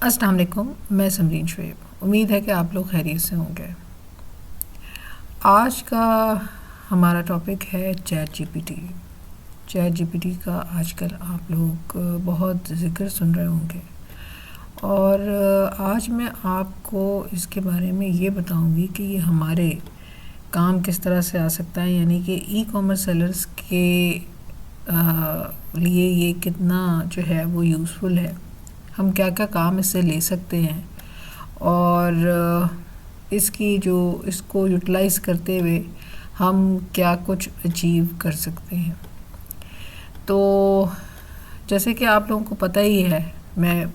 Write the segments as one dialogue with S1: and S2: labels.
S1: अस्सलाम वालेकुम, मैं समरीन शुएब। उम्मीद है कि आप लोग खैरियत से होंगे। आज का हमारा टॉपिक है चैट जीपीटी। चैट जीपीटी का आजकल आप लोग बहुत ज़िक्र सुन रहे होंगे और आज मैं आपको इसके बारे में ये बताऊंगी कि ये हमारे काम किस तरह से आ सकता है, यानी कि ई कॉमर्स सेलर्स के लिए ये कितना जो है वो यूज़फुल है, हम क्या क्या काम इससे ले सकते हैं और इसको यूटिलाइज़ करते हुए हम क्या कुछ अचीव कर सकते हैं। तो जैसे कि आप लोगों को पता ही है, मैं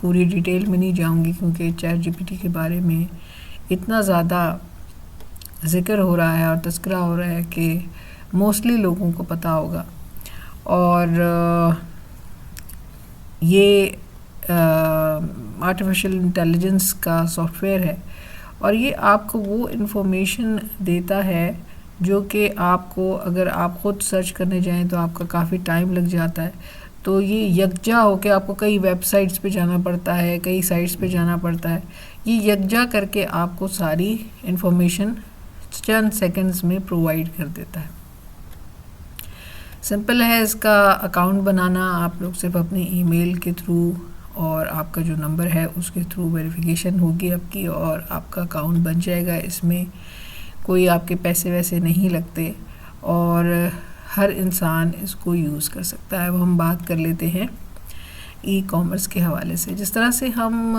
S1: पूरी डिटेल में नहीं जाऊंगी क्योंकि चैट जीपीटी के बारे में इतना ज़्यादा ज़िक्र हो रहा है और तज़किरा हो रहा है कि मोस्टली लोगों को पता होगा। और ये आर्टिफिशियल इंटेलिजेंस का सॉफ्टवेयर है और ये आपको वो इन्फॉर्मेशन देता है जो कि आपको, अगर आप ख़ुद सर्च करने जाएं तो आपका काफ़ी टाइम लग जाता है। तो ये यकजा हो के आपको कई वेबसाइट्स पे जाना पड़ता है, कई साइट्स पे जाना पड़ता है। ये यकजा करके आपको सारी इन्फॉर्मेशन चंद सेकंड्स में प्रोवाइड कर देता है। सिंपल है इसका अकाउंट बनाना। आप लोग सिर्फ अपनी ईमेल के थ्रू और आपका जो नंबर है उसके थ्रू वेरिफिकेशन होगी आपकी और आपका अकाउंट बन जाएगा। इसमें कोई आपके पैसे वैसे नहीं लगते और हर इंसान इसको यूज़ कर सकता है। अब हम बात कर लेते हैं ई कॉमर्स के हवाले से। जिस तरह से हम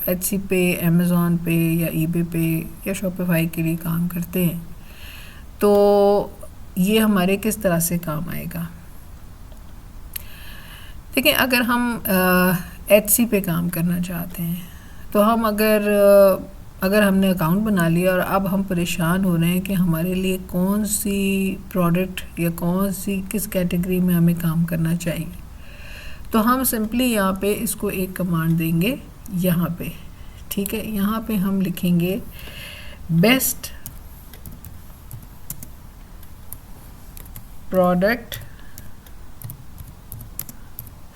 S1: एटसी पे, अमेज़ॉन पे या ईबे पे या शॉपिफाई के लिए काम करते हैं, तो ये हमारे किस तरह से काम आएगा। देखिए, अगर हम एटसी पे काम करना चाहते हैं तो हम अगर हमने अकाउंट बना लिया और अब हम परेशान हो रहे हैं कि हमारे लिए कौन सी प्रोडक्ट या किस कैटेगरी में हमें काम करना चाहिए, तो हम सिंपली यहाँ पे इसको एक कमांड देंगे यहाँ पे। ठीक है, यहाँ पे हम लिखेंगे best product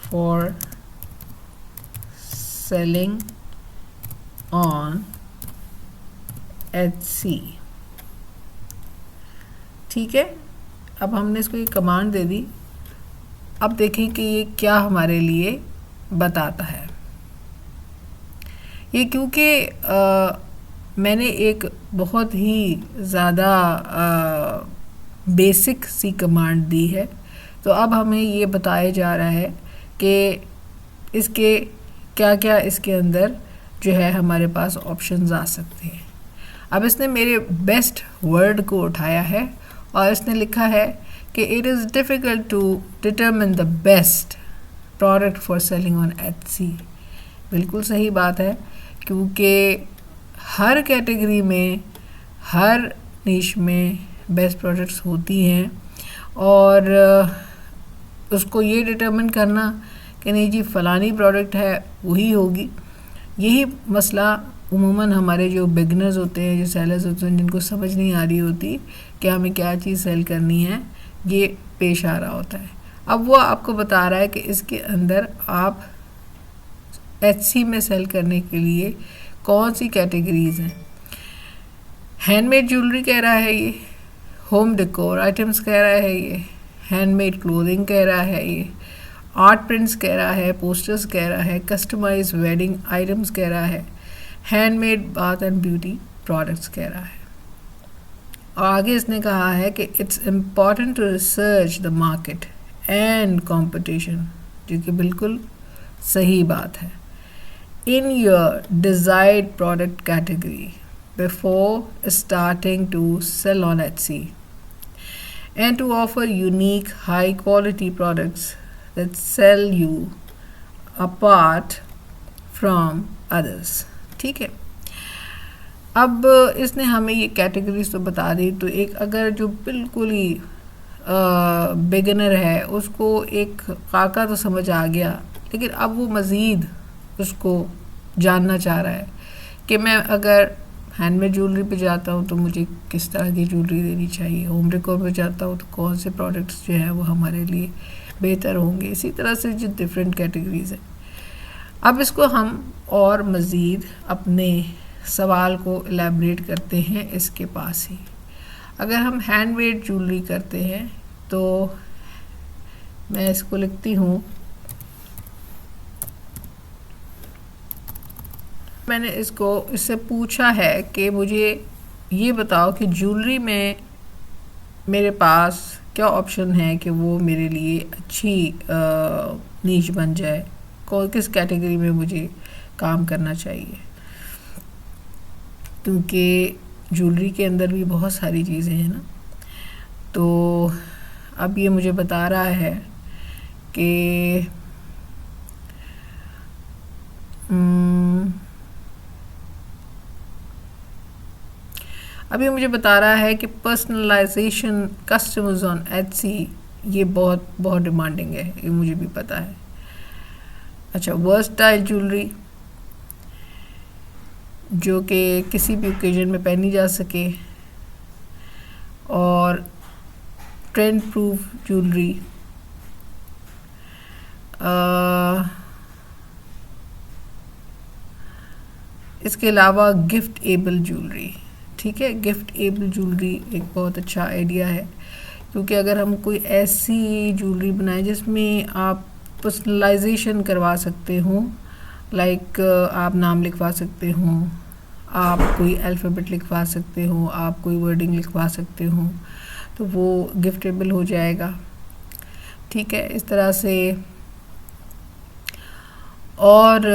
S1: for selling on Etsy। ठीक है, अब हमने इसको एक कमांड दे दी। अब देखें कि ये क्या हमारे लिए बताता है। ये क्योंकि मैंने एक बहुत ही ज़्यादा बेसिक सी कमांड दी है, तो अब हमें ये बताया जा रहा है कि इसके क्या क्या इसके अंदर जो है हमारे पास ऑप्शंस आ सकते हैं। अब इसने मेरे बेस्ट वर्ड को उठाया है और इसने लिखा है कि it is difficult to determine the best product for selling on Etsy. बिल्कुल सही बात है, क्योंकि हर कैटेगरी में, हर नीश में बेस्ट प्रोडक्ट्स होती हैं और उसको ये डिटरमिन करना कि नहीं जी फ़लानी प्रोडक्ट है वही होगी, यही मसला उमूमन हमारे जो बिगनर्स होते हैं, जो सेलर्स होते हैं, जिनको समझ नहीं आ रही होती कि हमें क्या चीज़ सेल करनी है, ये पेश आ रहा होता है। अब वो आपको बता रहा है कि इसके अंदर आप एटसी में सेल करने के लिए कौन सी कैटेगरीज़ हैं। हैंडमेड ज्वेलरी कह रहा है ये, होम डेकोर आइटम्स कह रहा है ये, हैंडमेड क्लोथिंग कह रहा है ये, आर्ट प्रिंट्स कह रहा है, पोस्टर्स कह रहा है, कस्टमाइज वेडिंग आइटम्स कह रहा है, handmade bath and beauty products कह रहा है। और आगे इसने कहा है कि it's important to research the market and competition, जो कि बिल्कुल सही बात है, in your desired product category before starting to sell on Etsy and to offer unique high quality products that sell you apart from others. ठीक है, अब इसने हमें ये कैटेगरीज तो बता दी। तो एक अगर जो बिल्कुल ही बिगिनर है उसको एक खाका तो समझ आ गया, लेकिन अब वो मज़ीद उसको जानना चाह रहा है कि मैं अगर हैंडमेड ज्वेलरी पे जाता हूँ तो मुझे किस तरह की ज्वेलरी देनी चाहिए, होम डेकोर पे जाता हूँ तो कौन से प्रोडक्ट्स जो है वो हमारे लिए बेहतर होंगे। इसी तरह से जो डिफरेंट कैटेगरीज़ हैं। अब इसको हम और मज़ीद अपने सवाल को एलैबोरेट करते हैं इसके पास ही। अगर हम हैंडमेड ज्वेलरी करते हैं तो मैं इसको लिखती हूँ, मैंने इससे पूछा है कि मुझे ये बताओ कि ज्वेलरी में मेरे पास क्या ऑप्शन है कि वो मेरे लिए अच्छी नीश बन जाए, किस कैटेगरी में मुझे काम करना चाहिए, क्योंकि ज्वेलरी के अंदर भी बहुत सारी चीज़ें हैं ना। तो अब ये मुझे बता रहा है कि अभी मुझे बता रहा है कि पर्सनलाइजेशन कस्टमर्स ऑन एटसी ये बहुत बहुत डिमांडिंग है, ये मुझे भी पता है। अच्छा, वर्सटाइल ज्वेलरी जो कि किसी भी ओकेजन में पहनी जा सके, और ट्रेंड प्रूफ ज्वेलरी, इसके अलावा गिफ्ट एबल ज्वेलरी। ठीक है, गिफ्ट एबल ज्वेलरी एक बहुत अच्छा आइडिया है, क्योंकि अगर हम कोई ऐसी ज्वेलरी बनाएं जिसमें आप पर्सनलाइजेशन करवा सकते हो, लाइक आप नाम लिखवा सकते हो, आप कोई अल्फ़ाबेट लिखवा सकते हो, आप कोई वर्डिंग लिखवा सकते हो, तो वो गिफ्टेबल हो जाएगा। ठीक है, इस तरह से। और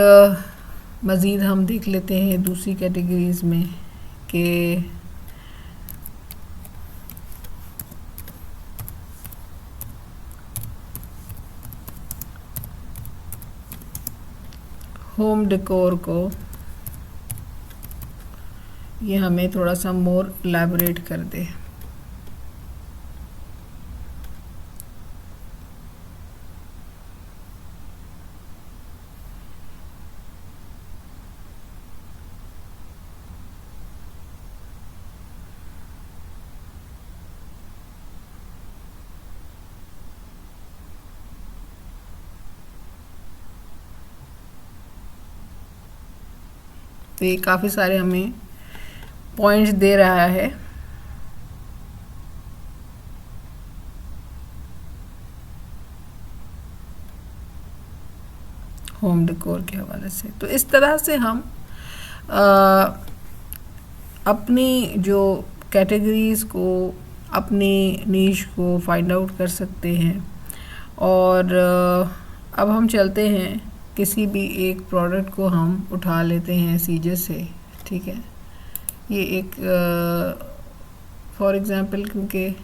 S1: मज़ीद हम देख लेते हैं दूसरी कैटेगरीज़ में कि होम डेकोर को ये हमें थोड़ा सा मोर एलैबोरेट कर दे। तो ये काफ़ी सारे हमें पॉइंट्स दे रहा है। होम डेकोर के हवाले से तो इस तरह से हम अपनी जो कैटेगरीज़ को, अपनी नीश को फाइंड आउट कर सकते हैं। और अब हम चलते हैं, किसी भी एक प्रोडक्ट को हम उठा लेते हैं सीजे से। ठीक है, ये एक फॉर एग्ज़ाम्पल, क्योंकि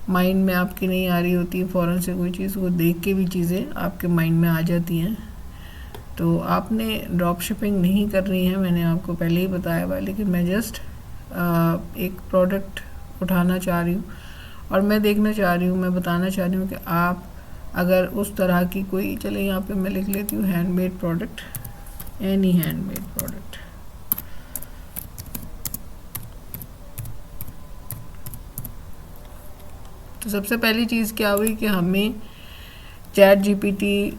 S1: माइंड में आपकी नहीं आ रही होती फ़ौरन से कोई चीज़, वो देख के भी चीज़ें आपके माइंड में आ जाती हैं। तो आपने ड्रॉप शिपिंग नहीं करनी है, मैंने आपको पहले ही बताया हुआ, लेकिन मैं जस्ट एक प्रोडक्ट उठाना चाह रही हूँ और मैं देखना चाह रही हूँ, मैं बताना चाह रही हूँ कि आप अगर उस तरह की कोई, चले यहाँ पे मैं लिख लेती हूँ handmade product, any handmade product. तो सबसे पहली चीज़ क्या हुई कि हमें चैट जीपीटी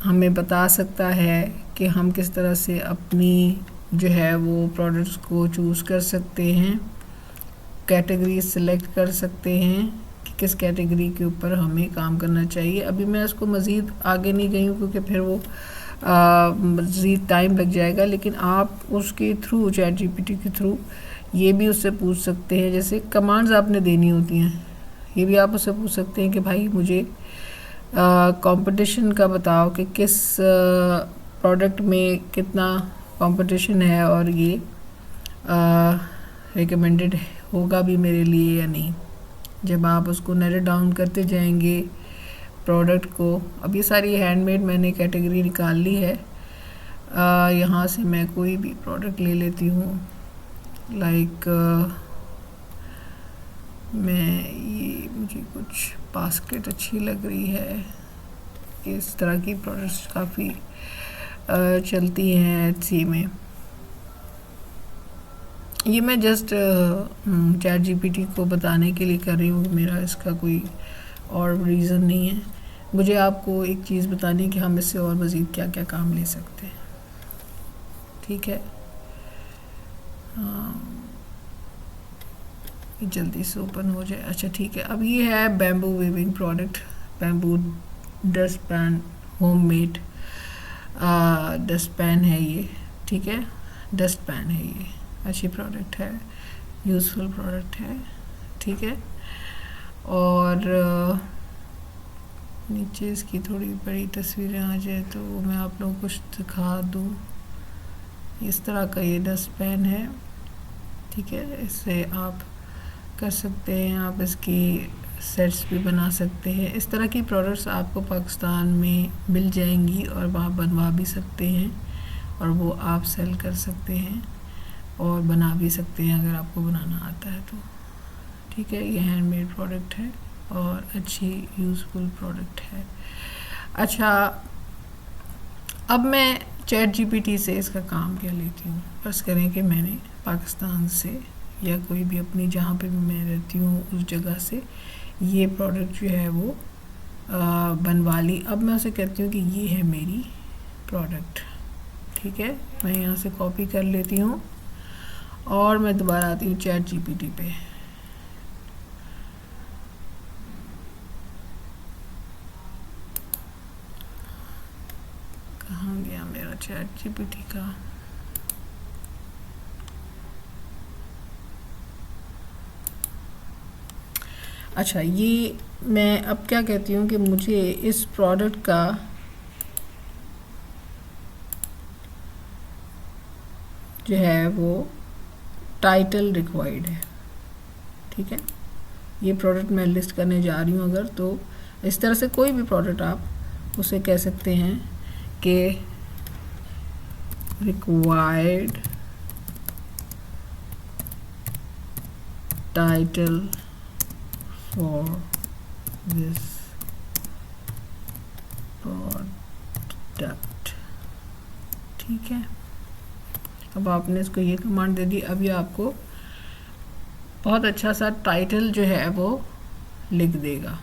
S1: हमें बता सकता है कि हम किस तरह से अपनी जो है वो प्रोडक्ट्स को चूज़ कर सकते हैं, कैटेगरी सेलेक्ट कर सकते हैं कि किस कैटेगरी के ऊपर हमें काम करना चाहिए। अभी मैं इसको मज़ीद आगे नहीं गई हूँ क्योंकि फिर वो मज़ीद टाइम लग जाएगा, लेकिन आप उसके थ्रू, चैट जीपीटी के थ्रू ये भी उससे पूछ सकते हैं, जैसे कमांड्स आपने देनी होती हैं, ये भी आप उससे पूछ सकते हैं कि भाई मुझे कंपटीशन का बताओ कि किस प्रोडक्ट में कितना कंपटीशन है और ये रिकमेंडेड होगा भी मेरे लिए या नहीं। जब आप उसको नैरो डाउन करते जाएंगे प्रोडक्ट को, अब ये सारी हैंडमेड मैंने कैटेगरी निकाल ली है। यहाँ से मैं कोई भी प्रोडक्ट ले लेती हूँ, लाइक ये मुझे कुछ बास्केट अच्छी लग रही है, इस तरह की प्रोडक्ट्स काफ़ी चलती हैं एटसी में। ये मैं जस्ट चैट जीपीटी को बताने के लिए कर रही हूँ, मेरा इसका कोई और रीज़न नहीं है। मुझे आपको एक चीज़ बतानी है कि हम इससे और मज़ीद क्या क्या काम ले सकते हैं। ठीक है, ये जल्दी से ओपन हो जाए। अच्छा ठीक है, अब ये है bamboo weaving product, bamboo dust pan, homemade dust pan है ये। ठीक है, डस्ट पैन है ये, अच्छी प्रोडक्ट है, यूज़फुल प्रोडक्ट है। ठीक है, और नीचे इसकी थोड़ी बड़ी तस्वीरें आ जाए तो मैं आप लोगों को कुछ दिखा दूँ। इस तरह का ये डस्ट पैन है। ठीक है, इससे आप कर सकते हैं, आप इसकी सेट्स भी बना सकते हैं। इस तरह की प्रोडक्ट्स आपको पाकिस्तान में मिल जाएंगी और वहाँ बनवा भी सकते हैं और वो आप सेल कर सकते हैं और बना भी सकते हैं अगर आपको बनाना आता है तो। ठीक है, ये हैंडमेड प्रोडक्ट है और अच्छी यूज़फुल प्रोडक्ट है। अच्छा, अब मैं चैट जीपीटी से इसका काम क्या लेती हूँ। बस करें कि मैंने पाकिस्तान से या कोई भी अपनी जहाँ पे भी मैं रहती हूँ उस जगह से ये प्रोडक्ट जो है वो बनवा ली। अब मैं उसे कहती हूँ कि ये है मेरी प्रोडक्ट। ठीक है, मैं यहाँ से कॉपी कर लेती हूँ और मैं दोबारा आती हूँ चैट जीपीटी पे। कहाँ गया मेरा चैट जीपीटी का? अच्छा, ये मैं अब क्या कहती हूँ कि मुझे इस प्रोडक्ट का जो है वो टाइटल रिक्वायर्ड है। ठीक है, ये प्रोडक्ट मैं लिस्ट करने जा रही हूँ अगर, तो इस तरह से कोई भी प्रोडक्ट आप उसे कह सकते हैं कि required title for this product. ठीक है, अब आपने इसको ये कमांड दे दी। अब ये आपको बहुत अच्छा सा टाइटल जो है वो लिख देगा।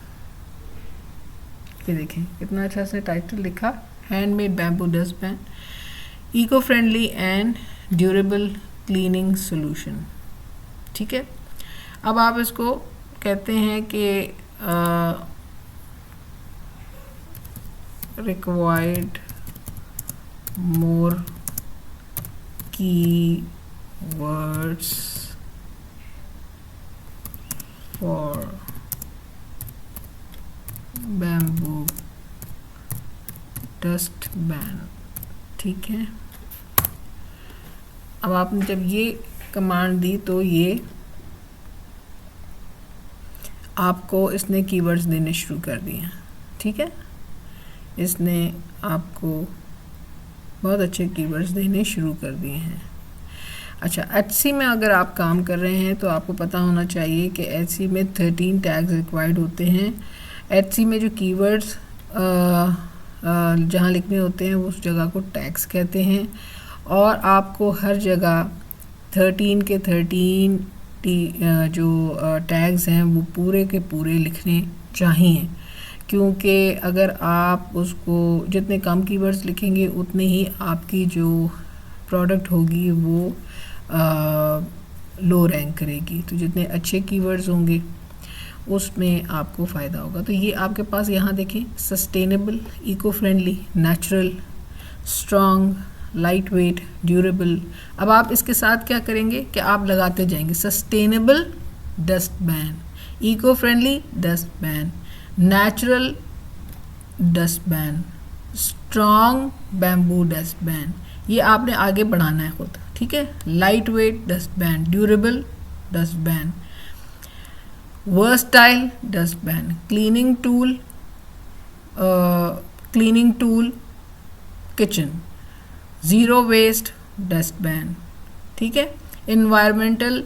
S1: ये देखें कितना अच्छा सा टाइटल लिखा, handmade bamboo dust pan, eco friendly and durable cleaning solution. ठीक है, अब आप इसको कहते हैं कि required more keywords for bamboo dust ban। ठीक है, अब आपने जब ये कमांड दी तो ये आपको इसने कीवर्ड्स देने शुरू कर दिए। ठीक है, इसने आपको बहुत अच्छे कीवर्ड्स देने शुरू कर दिए हैं। अच्छा, एचसी में अगर आप काम कर रहे हैं तो आपको पता होना चाहिए कि एचसी में 13 टैग्स रिक्वायर्ड होते हैं। एचसी में जो कीवर्ड्स जहाँ लिखने होते हैं उस जगह को टैग्स कहते हैं और आपको हर जगह 13 के 13 जो टैग्स हैं वो पूरे के पूरे लिखने चाहिए, क्योंकि अगर आप उसको जितने कम कीवर्ड्स लिखेंगे उतने ही आपकी जो प्रोडक्ट होगी वो लो रैंक करेगी। तो जितने अच्छे कीवर्ड्स होंगे उसमें आपको फ़ायदा होगा। तो ये आपके पास यहाँ देखें, sustainable, eco friendly, natural, strong, light weight, durable. अब आप इसके साथ क्या करेंगे कि आप लगाते जाएंगे sustainable dustbin, eco friendly dustbin, natural dustbin, strong bamboo dustbin. ये आपने आगे बढ़ाना है खुद। ठीक है, light weight dustbin, durable dustbin, versatile dustbin, cleaning tool kitchen, zero waste dustbin. ठीक है, इन्वायरमेंटल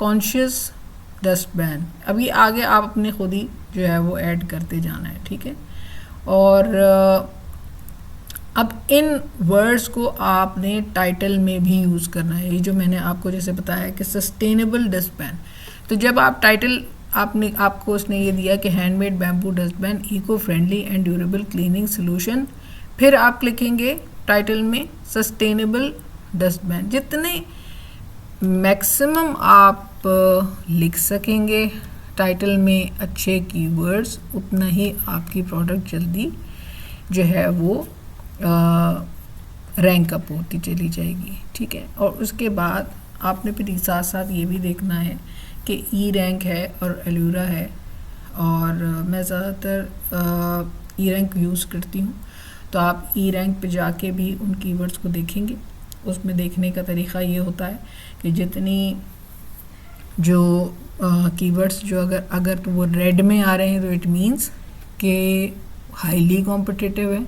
S1: कॉन्शियस डस्ट बैन। अभी आगे आप अपने खुद ही जो है वो ऐड करते जाना है। ठीक है, और अब इन वर्ड्स को आपने टाइटल में भी यूज़ करना है। ये जो मैंने आपको जैसे बताया कि सस्टेनेबल डस्ट बैन, तो जब आप टाइटल आपको उसने ये दिया कि handmade bamboo dustbin eco friendly and durable cleaning solution. फिर आप लिखेंगे टाइटल में सस्टेनेबल डस्टबिन। जितने मैक्सिमम आप लिख सकेंगे टाइटल में अच्छे कीवर्ड्स, उतना ही आपकी प्रोडक्ट जल्दी जो है वो रैंक अप होती चली जाएगी। ठीक है, और उसके बाद आपने फिर साथ साथ ये भी देखना है कि ई रैंक है और एल्यूरा है, और मैं ज़्यादातर ई रैंक यूज़ करती हूँ, तो आप ई रैंक पे जाके भी उन कीवर्ड्स को देखेंगे। उसमें देखने का तरीक़ा ये होता है कि जितनी जो कीवर्ड्स जो अगर तो वो रेड में आ रहे हैं तो इट मीन्स कि हाईली कॉम्पिटिटिव है,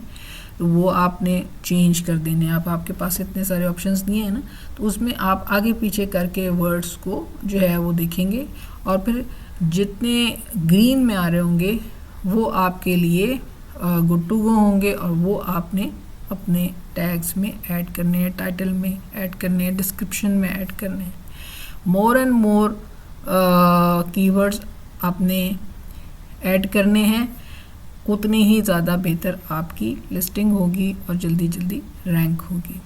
S1: तो वो आपने चेंज कर देने हैं। आपके पास इतने सारे ऑप्शंस नहीं है ना, तो उसमें आप आगे पीछे करके वर्ड्स को जो है वो देखेंगे, और फिर जितने ग्रीन में आ रहे होंगे वो आपके लिए गुड टू गो होंगे, और वो आपने अपने टैग्स में ऐड करने हैं, टाइटल में ऐड करने हैं, डिस्क्रिप्शन में ऐड करने हैं। मोर एंड मोर कीवर्ड्स आपने ऐड करने हैं, उतनी ही ज़्यादा बेहतर आपकी लिस्टिंग होगी और जल्दी जल्दी रैंक होगी।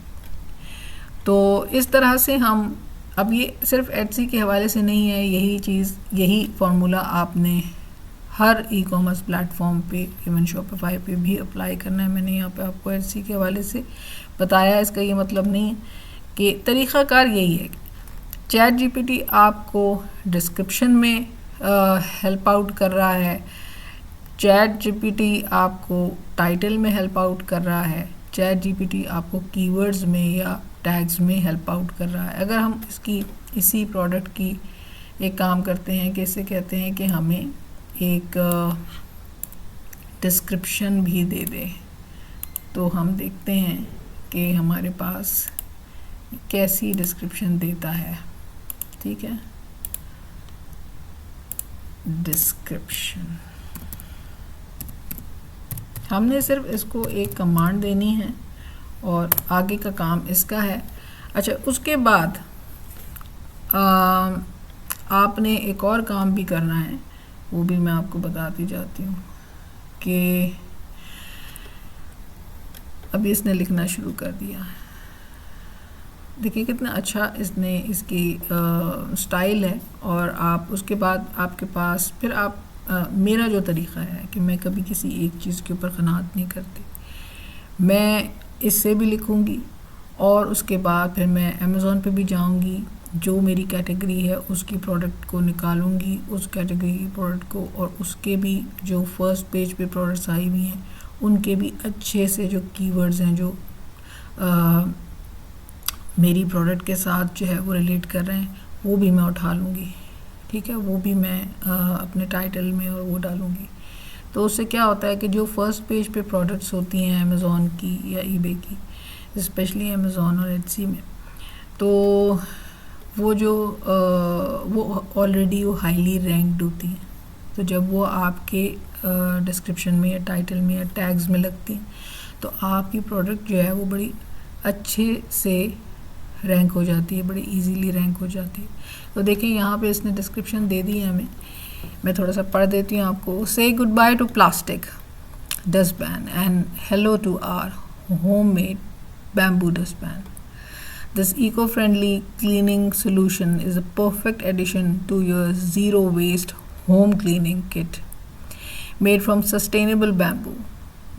S1: तो इस तरह से हम, अब ये सिर्फ एटसी के हवाले से नहीं है, यही फार्मूला आपने हर ई कॉमर्स प्लेटफॉर्म पे, इवन शॉपिफाई पे भी अप्लाई करना है। मैंने यहाँ पे आपको एटसी के हवाले से बताया। इसका ये मतलब नहीं है कि तरीक़ाकार यही है। चैट जीपीटी आपको डिस्क्रिप्शन में हेल्प आउट कर रहा है, चैट जीपीटी आपको टाइटल में हेल्प आउट कर रहा है, चैट जीपीटी आपको कीवर्ड्स में या टैग्स में हेल्प आउट कर रहा है। अगर हम इसी प्रोडक्ट की एक काम करते हैं कि इसे कहते हैं कि हमें एक डिस्क्रिप्शन भी दे दे, तो हम देखते हैं कि हमारे पास कैसी डिस्क्रिप्शन देता है। ठीक है, डिस्क्रिप्शन, हमने सिर्फ इसको एक कमांड देनी है और आगे का काम इसका है। अच्छा, उसके बाद आपने एक और काम भी करना है, वो भी मैं आपको बताती जाती हूँ कि अभी इसने लिखना शुरू कर दिया है। देखिए कितना अच्छा इसने इसकी स्टाइल है। और आप उसके बाद आपके पास फिर आप मेरा जो तरीक़ा है कि मैं कभी किसी एक चीज़ के ऊपर क़नाअत नहीं करती, मैं इससे भी लिखूँगी और उसके बाद फिर मैं अमेज़ॉन पे भी जाऊँगी, जो मेरी कैटेगरी है उसकी प्रोडक्ट को निकालूंगी, उस कैटेगरी की प्रोडक्ट को, और उसके भी जो फर्स्ट पेज पे प्रोडक्ट्स आई हुई हैं उनके भी अच्छे से जो कीवर्ड्स हैं जो मेरी प्रोडक्ट के साथ जो है वो रिलेट कर रहे हैं, वो भी मैं उठा लूँगी। ठीक है, वो भी मैं अपने टाइटल में और वो डालूँगी। तो उससे क्या होता है कि जो फर्स्ट पेज पे प्रोडक्ट्स होती हैं अमेज़ॉन की या ईबे की, स्पेशली अमेज़ॉन और एटसी में, तो वो जो वो ऑलरेडी वो हाईली रैंक्ड होती हैं। तो जब वो आपके डिस्क्रिप्शन में या टाइटल में या टैग्स में लगती हैं, तो आपकी प्रोडक्ट जो है वो बड़ी अच्छे से रैंक हो जाती है, बड़ी इजीली रैंक हो जाती है। तो देखिए यहाँ पे इसने डिस्क्रिप्शन दे दी है हमें, मैं थोड़ा सा पढ़ देती हूँ आपको। Say goodbye to plastic dustbin and hello to our homemade bamboo dustbin. This eco-friendly cleaning solution is a perfect addition to your zero-waste home cleaning kit. Made from sustainable bamboo,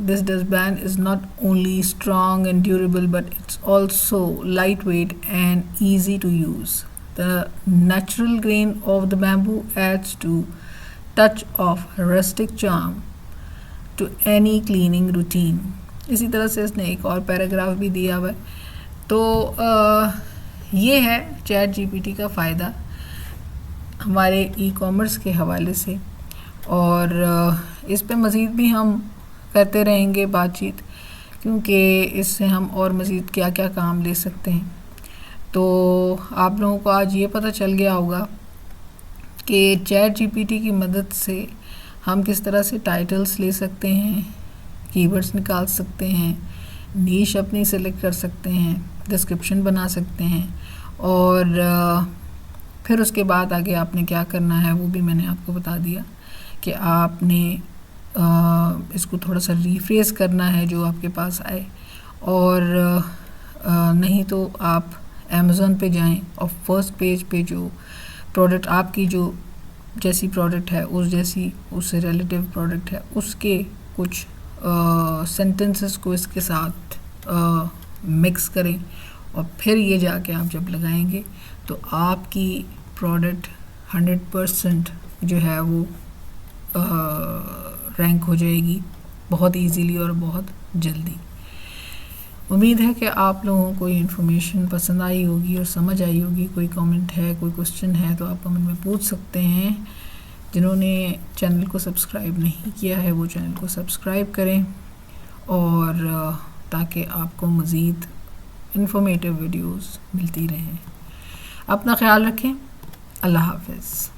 S1: this dustpan is not only strong and durable, but it's also lightweight and easy to use. The natural grain of the bamboo adds to touch of rustic charm to any cleaning routine. इसी तरह से इसने एक और paragraph भी दिया हुआ है। तो ये है चैट जीपीटी का फ़ायदा हमारे ई कॉमर्स के हवाले से, और इस पे मज़ीद भी हम करते रहेंगे बातचीत, क्योंकि इससे हम और मज़ीद क्या क्या काम ले सकते हैं। तो आप लोगों को आज ये पता चल गया होगा कि चैट जीपीटी की मदद से हम किस तरह से टाइटल्स ले सकते हैं, कीवर्ड्स निकाल सकते हैं, नीश अपनी सेलेक्ट कर सकते हैं, डिस्क्रिप्शन बना सकते हैं, और फिर उसके बाद आगे आपने क्या करना है वो भी मैंने आपको बता दिया कि आपने इसको थोड़ा सा रीफ्रेज करना है जो आपके पास आए, और नहीं तो आप अमेज़न पे जाएं और फर्स्ट पेज पे जो प्रोडक्ट आपकी जो जैसी प्रोडक्ट है उस जैसी उससे रिलेटिव प्रोडक्ट है उसके कुछ सेंटेंसेस को इसके साथ मिक्स करें, और फिर ये जाके आप जब लगाएंगे तो आपकी प्रोडक्ट 100% जो है वो रैंक हो जाएगी बहुत इजीली और बहुत जल्दी। उम्मीद है कि आप लोगों को ये इन्फॉर्मेशन पसंद आई होगी और समझ आई होगी। कोई कमेंट है, कोई क्वेश्चन है तो आप कमेंट में पूछ सकते हैं। जिन्होंने चैनल को सब्सक्राइब नहीं किया है वो चैनल को सब्सक्राइब करें, और ताकि आपको मज़ीद इन्फॉर्मेटिव वीडियोस मिलती रहें। अपना ख्याल रखें। अल्लाह हाफ़िज़।